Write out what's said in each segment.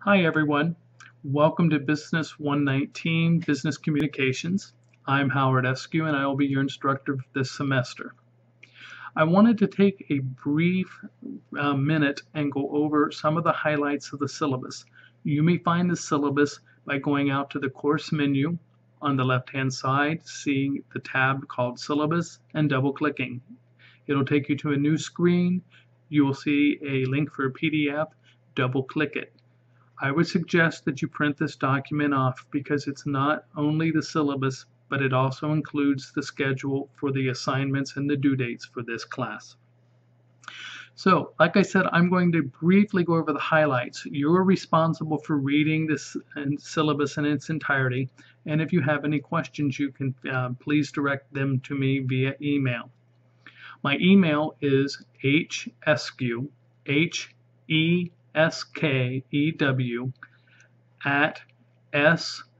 Hi everyone, welcome to Business 119 Business Communications. I'm HEskew and I will be your instructor this semester. I wanted to take a brief minute and go over some of the highlights of the syllabus. You may find the syllabus by going out to the course menu on the left hand side, seeing the tab called Syllabus and double clicking. It'll take you to a new screen. You will see a link for a PDF. Double click it. I would suggest that you print this document off because it's not only the syllabus, but it also includes the schedule for the assignments and the due dates for this class. So, like I said, I'm going to briefly go over the highlights. You're responsible for reading this syllabus in its entirety, and if you have any questions, you can please direct them to me via email. My email is HEskew, HEskew at sdccd.edu.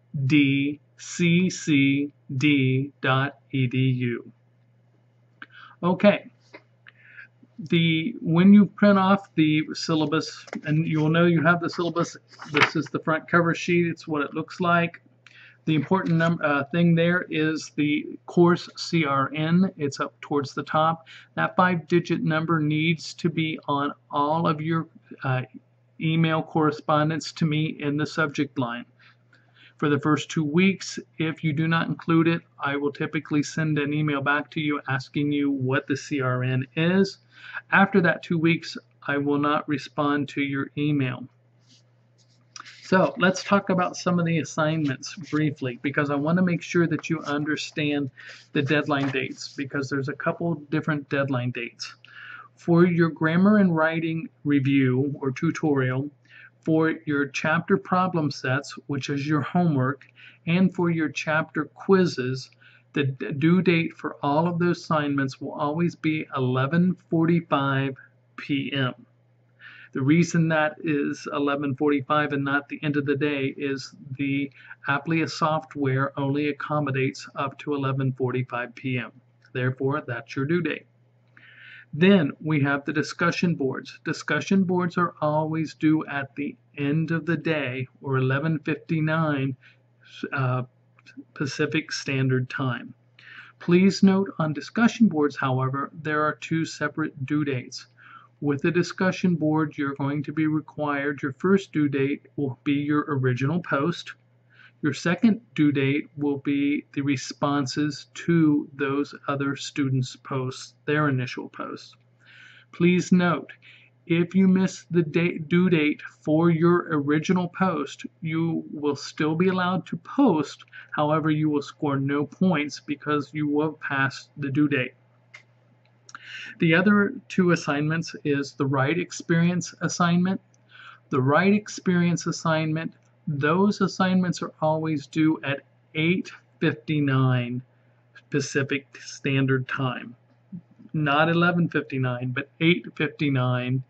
Okay, when you print off the syllabus, and you'll know you have the syllabus, this is the front cover sheet, it's what it looks like. The important thing there is the course CRN. It's up towards the top. That 5-digit number needs to be on all of your email correspondence to me in the subject line. For the first 2 weeks, if you do not include it, I will typically send an email back to you asking you what the CRN is. After that 2 weeks, I will not respond to your email. So let's talk about some of the assignments briefly, because I want to make sure that you understand the deadline dates, because there's a couple different deadline dates. For your grammar and writing review or tutorial, for your chapter problem sets, which is your homework, and for your chapter quizzes, the due date for all of those assignments will always be 11:45 p.m. The reason that is 11:45 and not the end of the day is the Applia software only accommodates up to 11:45 p.m. Therefore, that's your due date. Then we have the discussion boards. Discussion boards are always due at the end of the day, or 11:59 Pacific Standard Time. Please note on discussion boards, however, there are 2 separate due dates. With the discussion board, you're going to be required, your first due date will be your original post. Your second due date will be the responses to those other students' posts, their initial posts. Please note, if you miss the due date for your original post, you will still be allowed to post. However, you will score no points because you will pass the due date. The other 2 assignments is the Write Experience assignment. The Write Experience assignment, those assignments are always due at 8:59 Pacific Standard Time. Not 11:59, but 8:59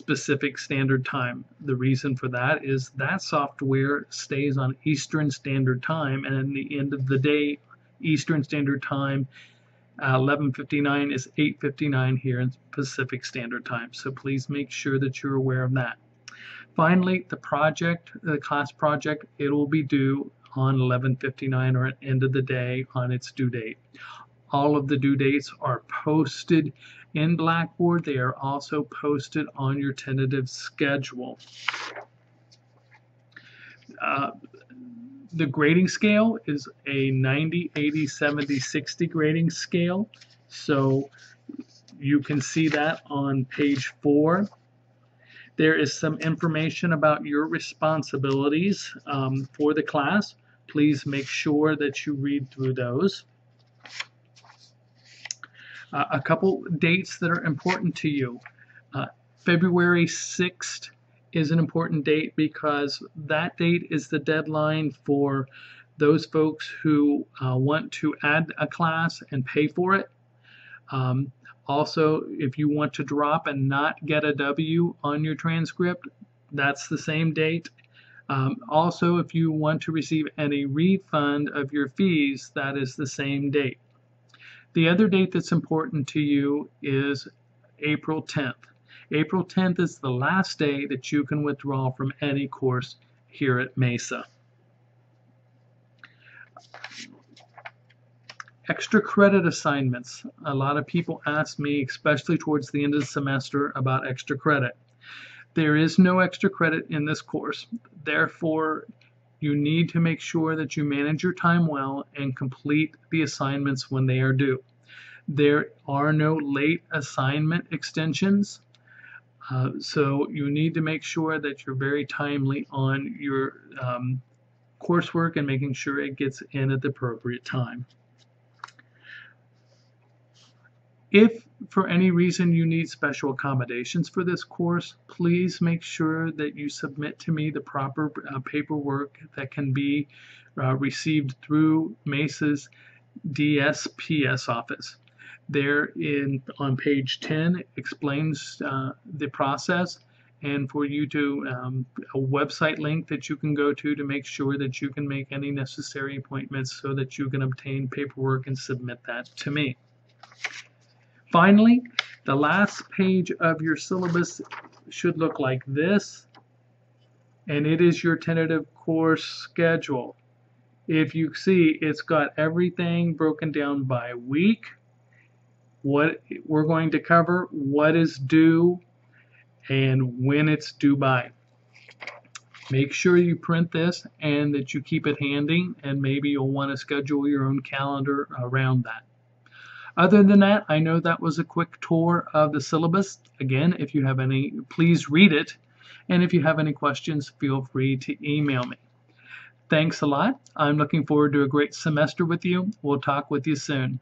Pacific Standard Time. The reason for that is that software stays on Eastern Standard Time, and at the end of the day, Eastern Standard Time, 11:59 is 8:59 here in Pacific Standard Time. So please make sure that you're aware of that. Finally, the class project, it will be due on 11:59 or at the end of the day on its due date. All of the due dates are posted in Blackboard. They are also posted on your tentative schedule. The grading scale is a 90, 80, 70, 60 grading scale. So you can see that on page 4. There is some information about your responsibilities for the class. Please make sure that you read through those. A couple dates that are important to you. February 6th is an important date because that date is the deadline for those folks who want to add a class and pay for it. Also, if you want to drop and not get a W on your transcript, that's the same date. Also, if you want to receive any refund of your fees, that is the same date. The other date that's important to you is April 10th. April 10th is the last day that you can withdraw from any course here at Mesa. Extra credit assignments. A lot of people ask me, especially towards the end of the semester, about extra credit. There is no extra credit in this course. Therefore, you need to make sure that you manage your time well and complete the assignments when they are due. There are no late assignment extensions, so you need to make sure that you're very timely on your coursework and making sure it gets in at the appropriate time. If for any reason you need special accommodations for this course, please make sure that you submit to me the proper paperwork that can be received through Mesa's DSPS office. There on page 10 explains the process, and for you to a website link that you can go to make sure that you can make any necessary appointments so that you can obtain paperwork and submit that to me. Finally, the last page of your syllabus should look like this, and it is your tentative course schedule. If you see, it's got everything broken down by week, what we're going to cover, what is due, and when it's due by. Make sure you print this and that you keep it handy, and maybe you'll want to schedule your own calendar around that. Other than that, I know that was a quick tour of the syllabus. Again, if you have any, please read it. And if you have any questions, feel free to email me. Thanks a lot. I'm looking forward to a great semester with you. We'll talk with you soon.